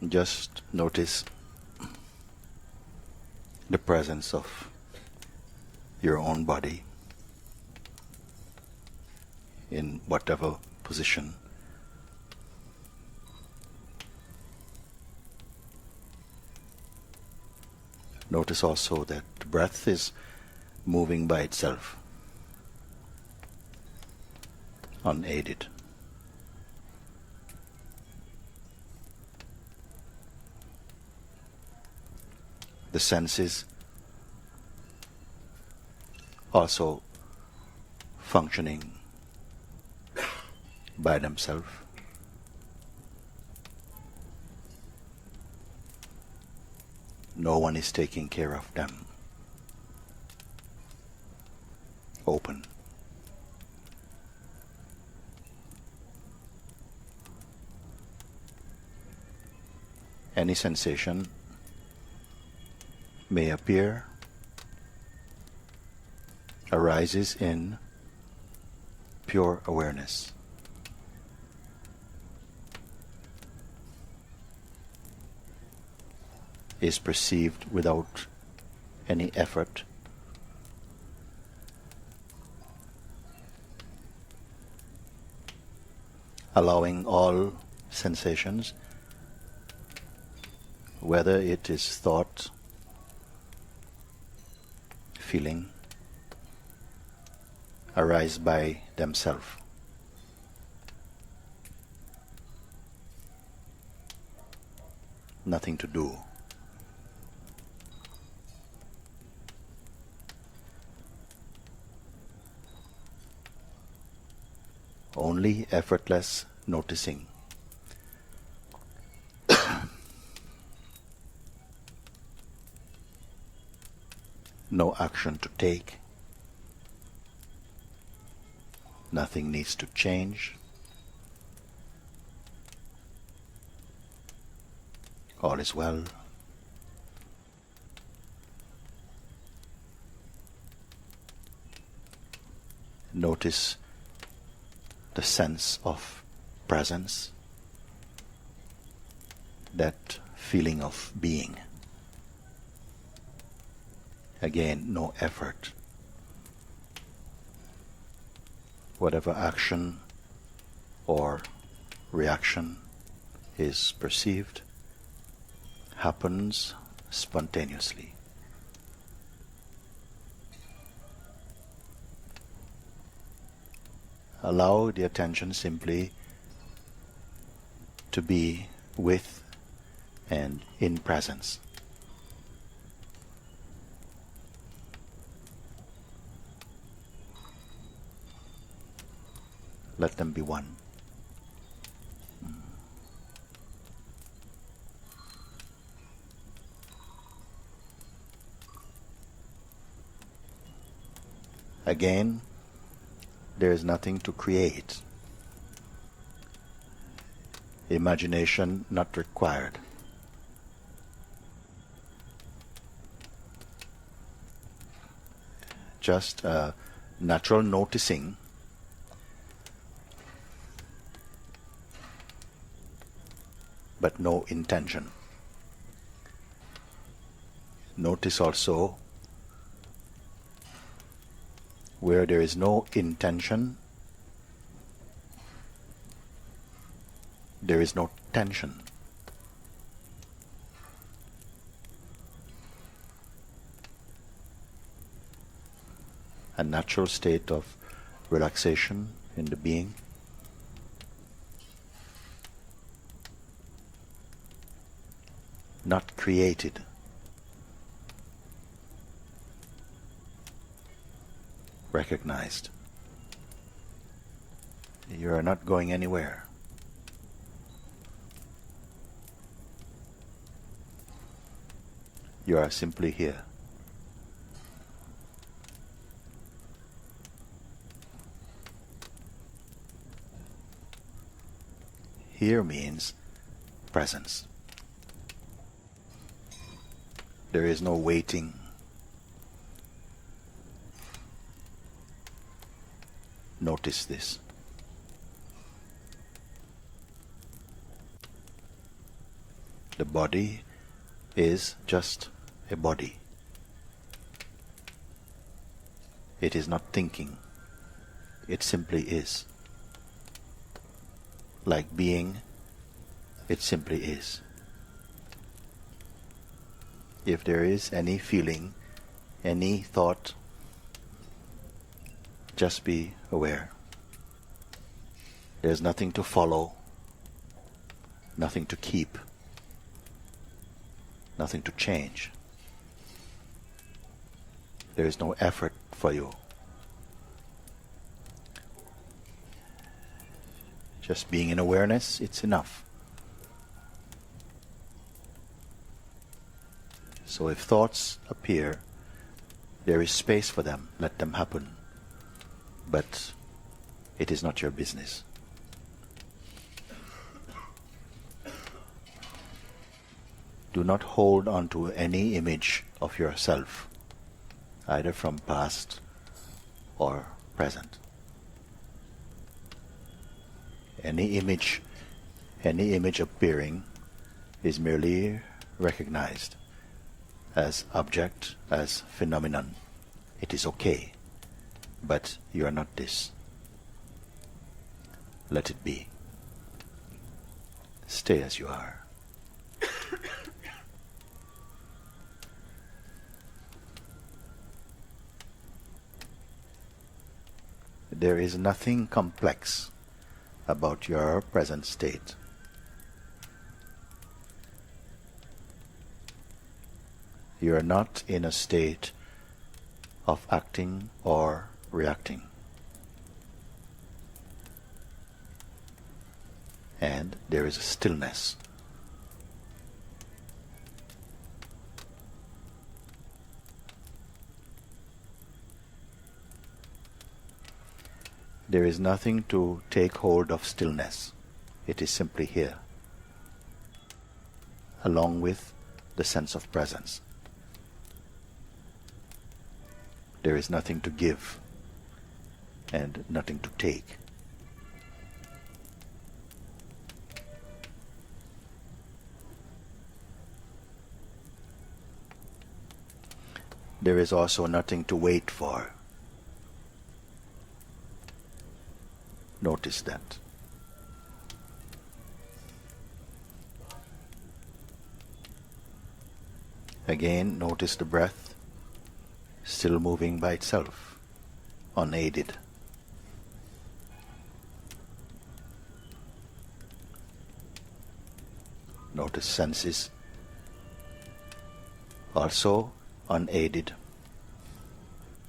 Just notice the presence of your own body in whatever position. Notice also that the breath is moving by itself, unaided. The senses also functioning by themselves. No one is taking care of them. Open. Any sensation may appear, arises in pure awareness. Is perceived without any effort. Allowing all sensations, whether it is thought, feeling, arise by themselves. Nothing to do. Only effortless noticing. No action to take. Nothing needs to change. All is well. Notice the sense of presence, that feeling of being. Again, no effort. Whatever action or reaction is perceived happens spontaneously. Allow the attention simply to be with and in presence. Let them be one. Again, there is nothing to create. Imagination not required. Just natural noticing but no intention. Notice also where there is no intention, there is no tension. A natural state of relaxation in the being. Not created. Recognized. You are not going anywhere. You are simply here. Here means presence. There is no waiting. Notice this. The body is just a body. It is not thinking. It simply is. Like being, it simply is. If there is any feeling, any thought, just be aware. There's nothing to follow, nothing to keep, nothing to change. There is no effort for you. Just being in awareness, it's enough. So if thoughts appear, there is space for them, let them happen. But it is not your business. Do not hold on to any image of yourself, either from past or present. Any image appearing is merely recognized as object, as phenomenon. It is okay, but you are not this. Let it be. Stay as you are. There is nothing complex about your present state. You are not in a state of acting or reacting. And there is a stillness. There is nothing to take hold of stillness. It is simply here, along with the sense of presence. There is nothing to give and nothing to take. There is also nothing to wait for. Notice that. Again, notice the breath still moving by itself, unaided. Notice senses, also unaided.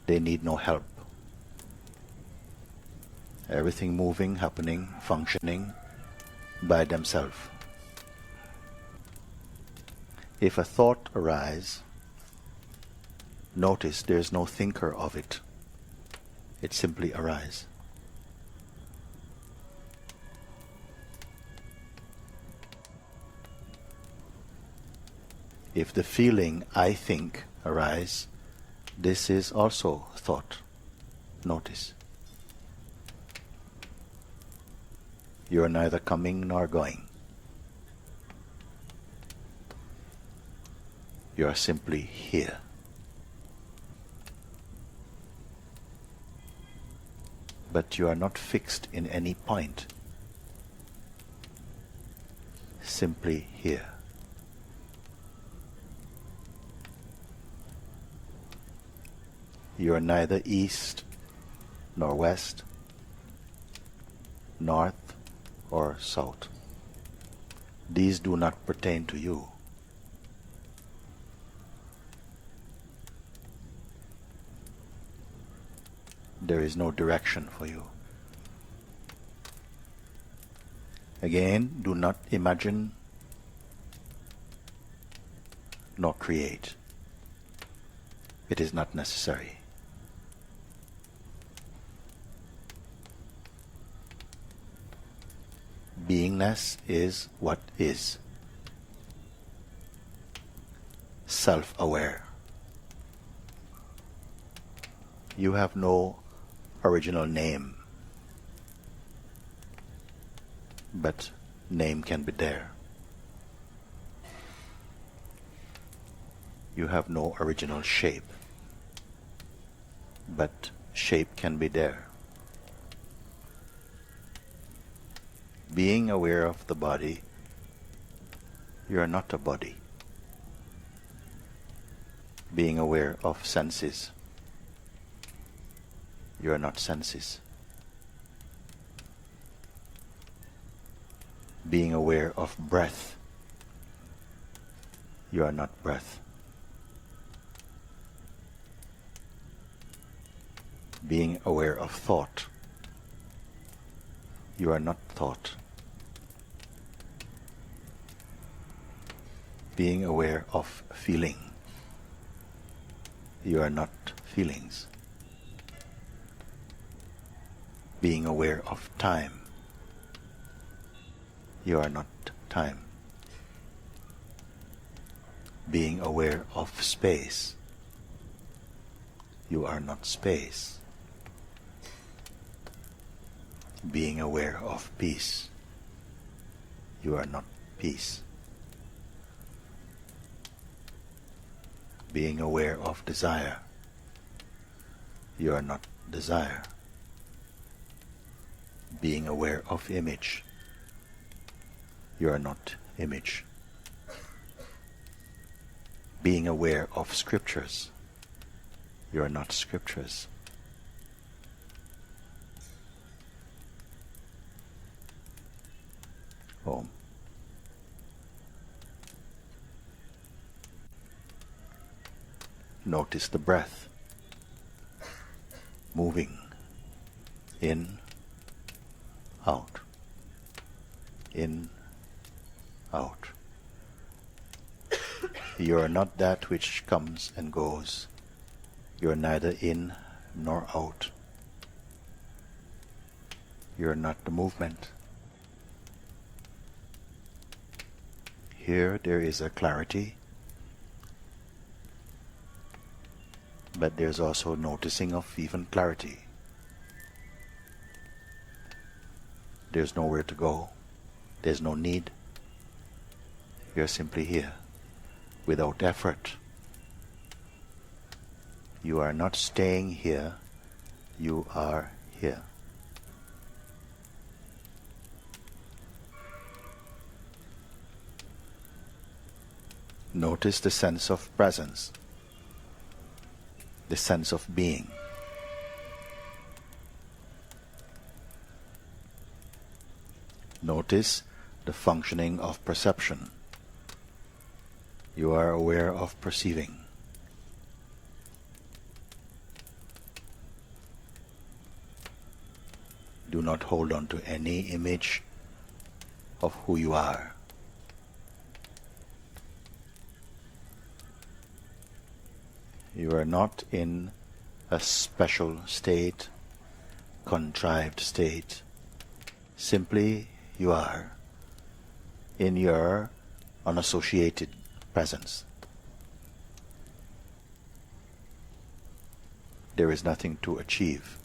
They need no help. Everything moving, happening, functioning by themselves. If a thought arises, notice there is no thinker of it. It simply arises. If the feeling I think arises, this is also thought. Notice. You are neither coming nor going. You are simply here. But you are not fixed in any point. Simply here. You are neither east nor west, north or south. These do not pertain to you. There is no direction for you. Again, do not imagine nor create. It is not necessary. Beingness is what is. Self-aware. You have no original name, but name can be there. You have no original shape, but shape can be there. Being aware of the body, you are not a body. Being aware of senses, you are not senses. Being aware of breath, you are not breath. Being aware of thought, you are not thought. Being aware of feeling, you are not feelings. Being aware of time, you are not time. Being aware of space, you are not space. Being aware of peace, you are not peace. Being aware of desire, you are not desire. Being aware of image, you are not image. Being aware of scriptures, you are not scriptures. Om. Notice the breath moving in, out, in, out. You are not that which comes and goes. You are neither in nor out. You are not the movement. Here there is a clarity, but there's also noticing of even clarity. There's nowhere to go. There's no need. You're simply here, without effort. You are not staying here. You are here. Notice the sense of presence, the sense of being. Notice the functioning of perception. You are aware of perceiving. Do not hold on to any image of who you are. You are not in a special state, contrived state. Simply you are in your unassociated presence. There is nothing to achieve,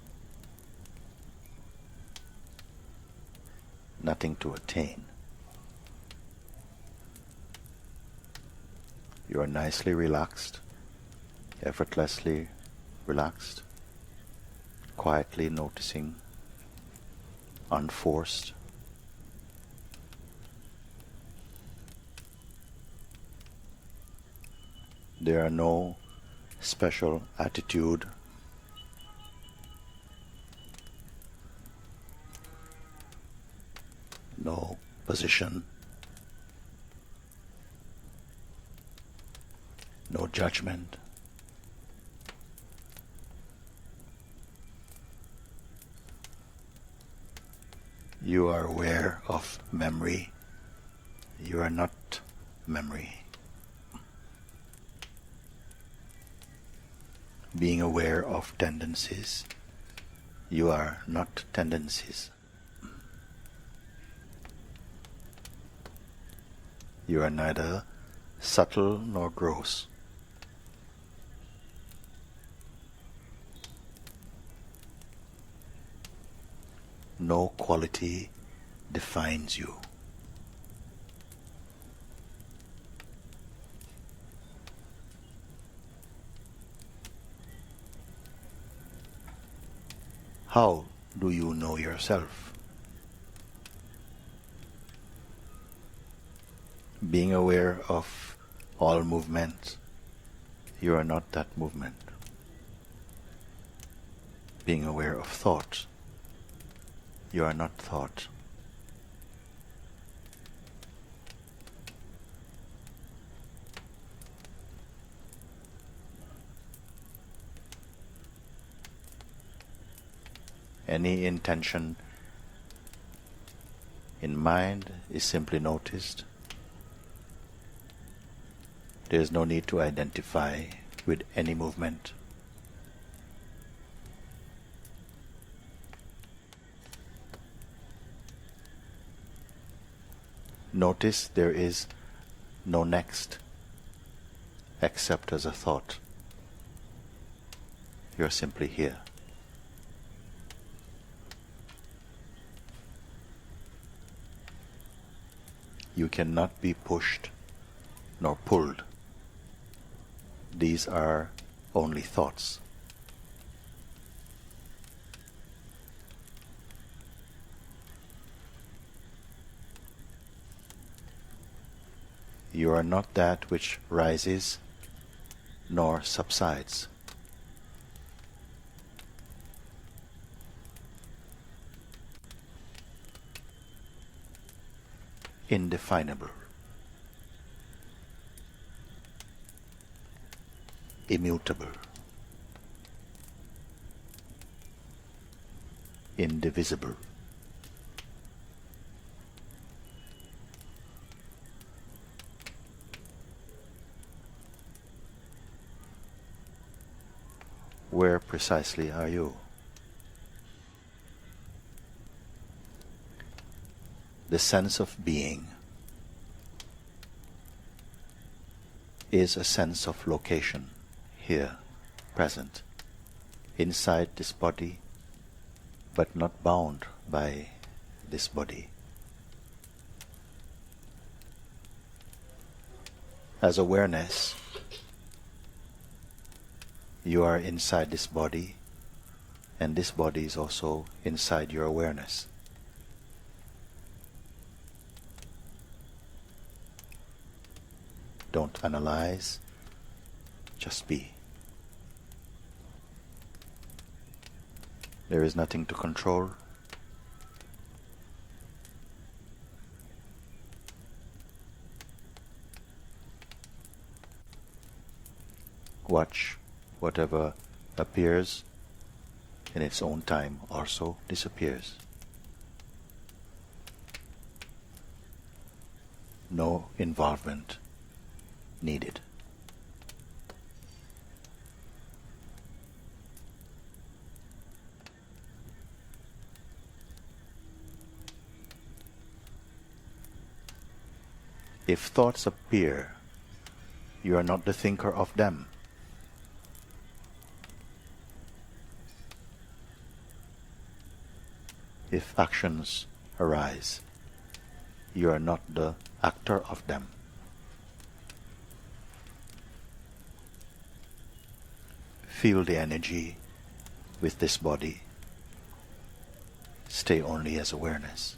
nothing to attain. You are nicely relaxed, effortlessly relaxed, quietly noticing, unforced. There are no special attitude, no position, no judgment. You are aware of memory. You are not memory. Being aware of tendencies. You are not tendencies. You are neither subtle nor gross. No quality defines you. How do you know yourself? Being aware of all movement, you are not that movement. Being aware of thought, you are not thought. Any intention in mind is simply noticed. There is no need to identify with any movement. Notice there is no next except as a thought. You're simply here. You cannot be pushed nor pulled. These are only thoughts. You are not that which rises nor subsides. Indefinable, immutable, indivisible. Where precisely are you? The sense of being is a sense of location, here, present, inside this body, but not bound by this body. As awareness, you are inside this body, and this body is also inside your awareness. Don't analyze, just be. There is nothing to control. Watch whatever appears in its own time also disappears. No involvement needed. If thoughts appear, you are not the thinker of them. If actions arise, you are not the actor of them. Feel the energy with this body. Stay only as awareness.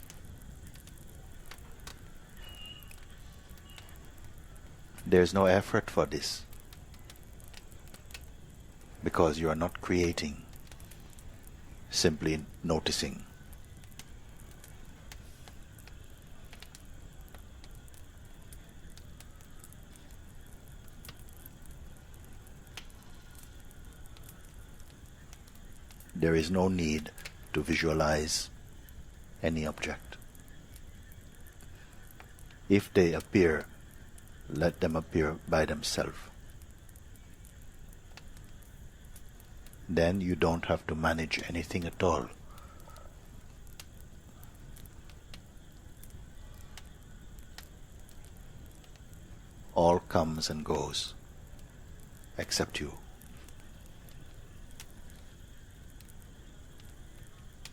There is no effort for this, because you are not creating, simply noticing. There is no need to visualize any object. If they appear, let them appear by themselves. Then you don't have to manage anything at all. All comes and goes, except you.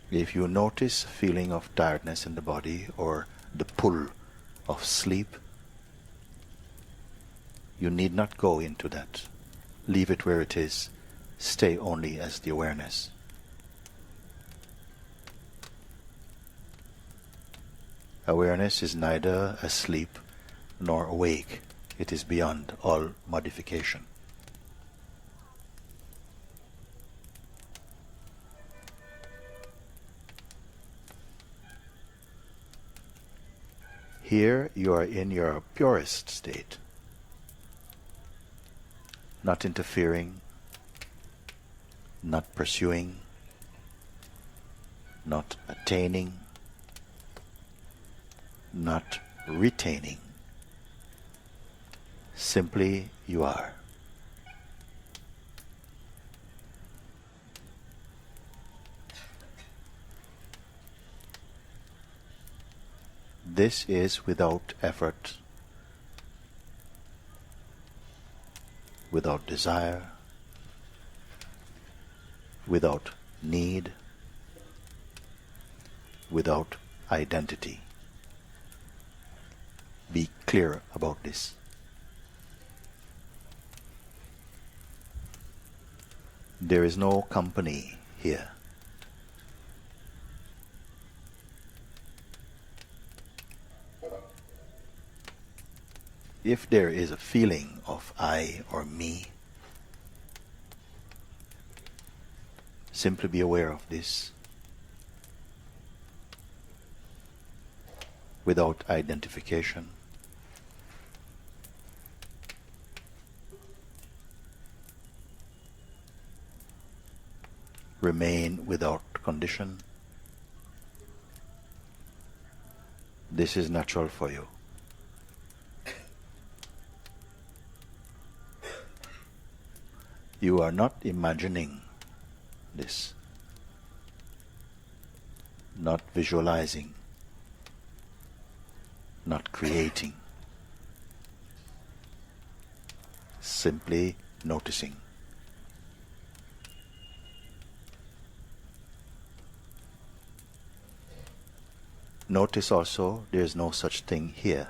If you notice a feeling of tiredness in the body or the pull of sleep, you need not go into that. Leave it where it is. Stay only as the awareness. Awareness is neither asleep nor awake. It is beyond all modification. Here you are in your purest state, not interfering, not pursuing, not attaining, not retaining. Simply you are. This is without effort, without desire, without need, without identity. Be clear about this. There is no company here. If there is a feeling of I or me, simply be aware of this without identification. Remain without condition. This is natural for you. You are not imagining this, not visualizing, not creating, simply noticing. Notice also there is no such thing here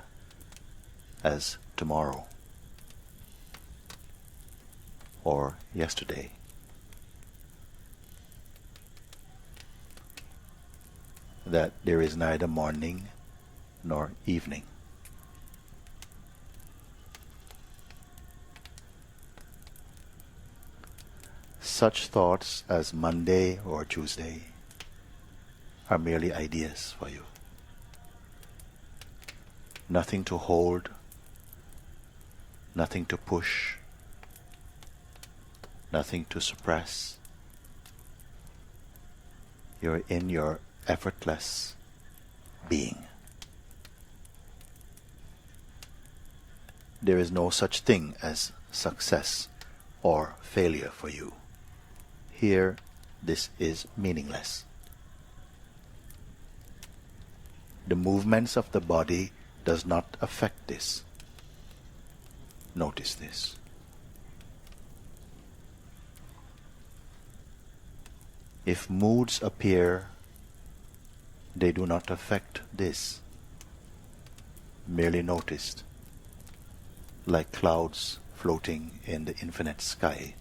as tomorrow or yesterday. That there is neither morning nor evening. Such thoughts as Monday or Tuesday are merely ideas for you. Nothing to hold, nothing to push, nothing to suppress. You're in your effortless being. There is no such thing as success or failure for you. Here, this is meaningless. The movements of the body does not affect this. Notice this. If moods appear, they do not affect this. Merely noticed, like clouds floating in the infinite sky.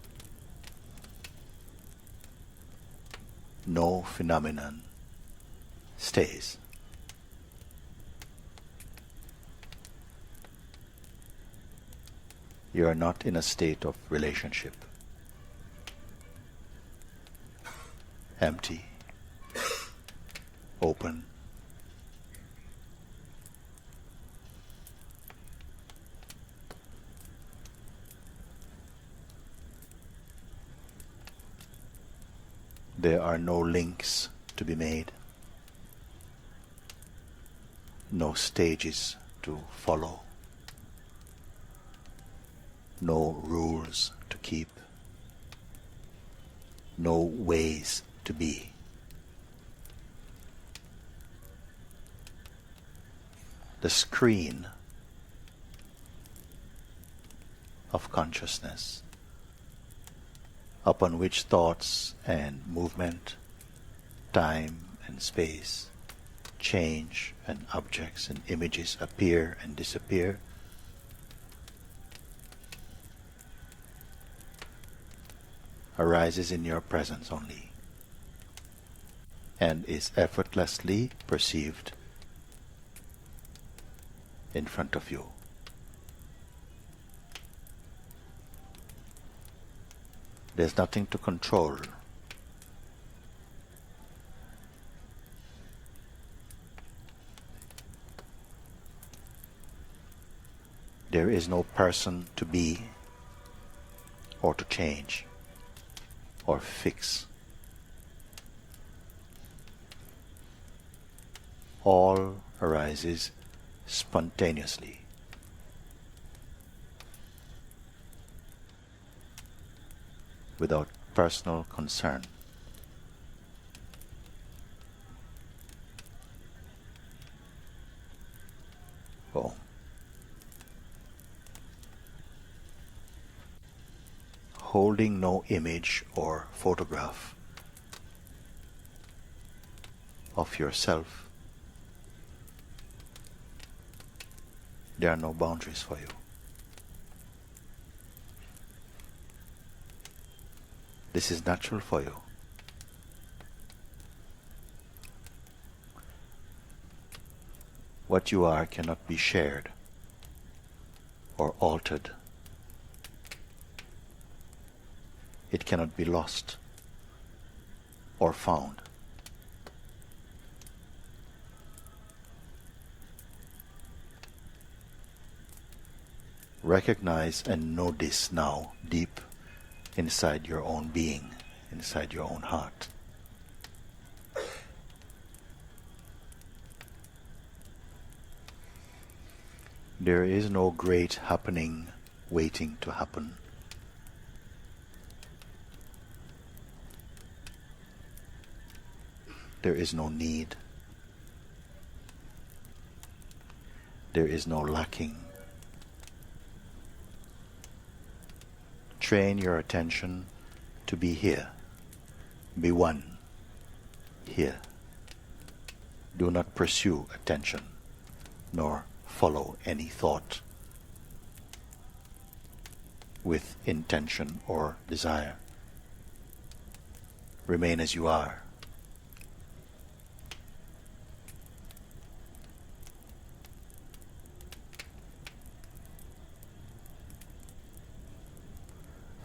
No phenomenon stays. You are not in a state of relationship. Empty, open, there are no links to be made, no stages to follow, no rules to keep, no ways to be. The screen of consciousness upon which thoughts and movement, time and space, change and objects and images appear and disappear, arises in your presence only and is effortlessly perceived in front of you. There's nothing to control. There is no person to be or to change or fix. All arises spontaneously. Without personal concern. Oh. Holding no image or photograph of yourself, there are no boundaries for you. This is natural for you. What you are cannot be shared or altered. It cannot be lost or found. Recognize and know this now deep inside your own being, inside your own heart. There is no great happening waiting to happen. There is no need. There is no lacking. Train your attention to be here. Be one here. Do not pursue attention, nor follow any thought with intention or desire. Remain as you are.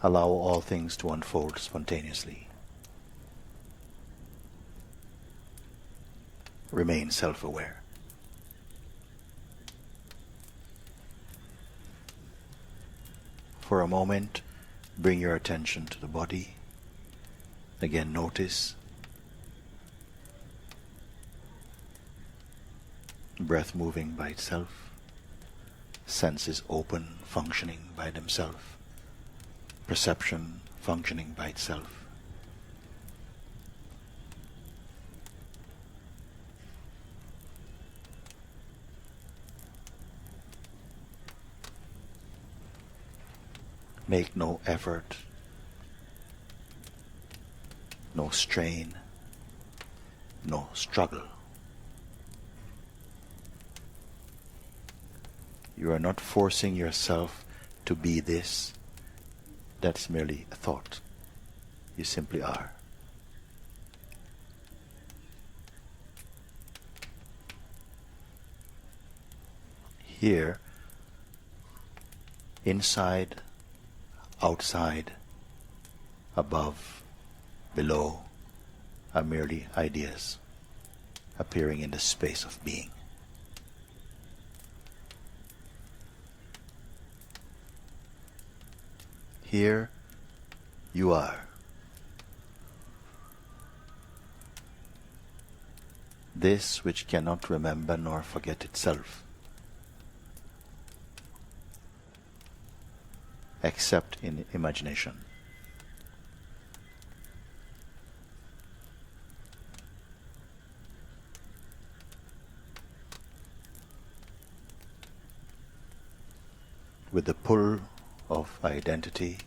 Allow all things to unfold spontaneously. Remain self-aware. For a moment, bring your attention to the body. Again, notice. Breath moving by itself. Senses open, functioning by themselves. Perception functioning by itself. Make no effort, no strain, no struggle. You are not forcing yourself to be this. That's merely a thought. You simply are. Here, inside, outside, above, below, are merely ideas appearing in the space of being. Here you are. This which cannot remember nor forget itself, except in imagination. With the pull of identity,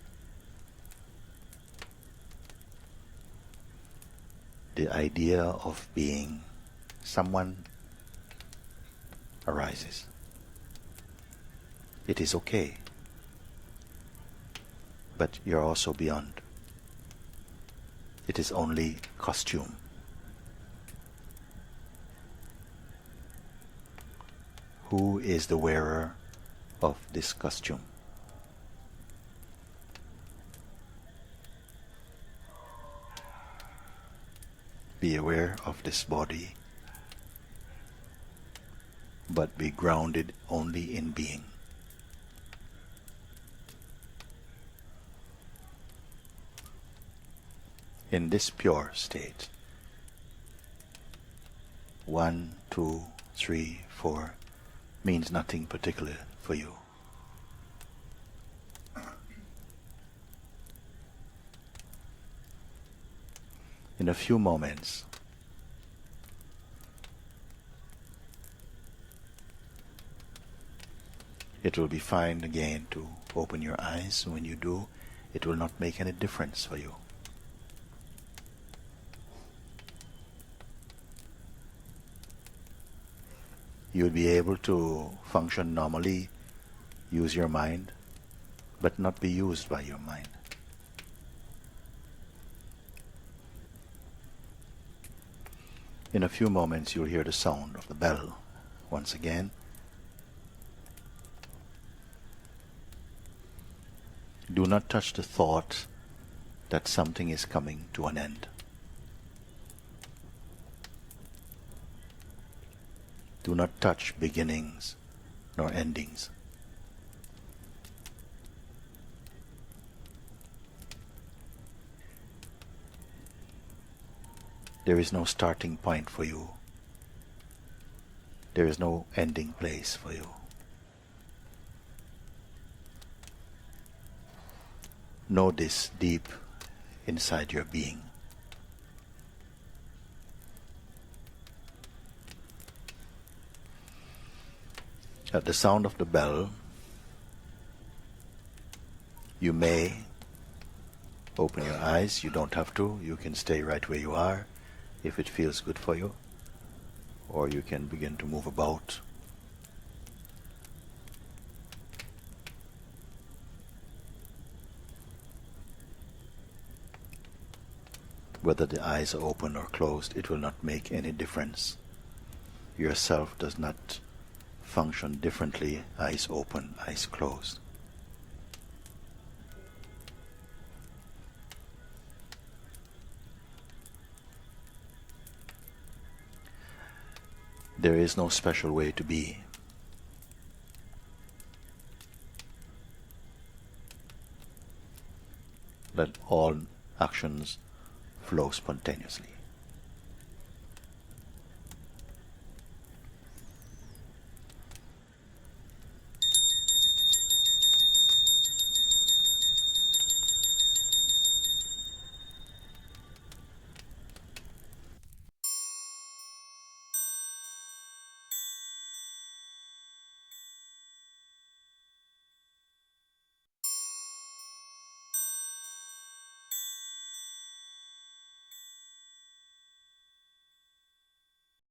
the idea of being someone arises. It is okay, but you're also beyond. It is only costume. Who is the wearer of this costume? Be aware of this body, but be grounded only in being. In this pure state, 1, 2, 3, 4 means nothing particular for you. In a few moments, it will be fine again to open your eyes. When you do, it will not make any difference for you. You'll be able to function normally, use your mind, but not be used by your mind. In a few moments you'll hear the sound of the bell once again. Do not touch the thought that something is coming to an end. Do not touch beginnings nor endings. There is no starting point for you. There is no ending place for you. Know this deep inside your being. At the sound of the bell, you may open your eyes. You don't have to. You can stay right where you are if it feels good for you, or you can begin to move about. Whether the eyes are open or closed, it will not make any difference. Yourself does not function differently, eyes open, eyes closed. There is no special way to be. Let all actions flow spontaneously.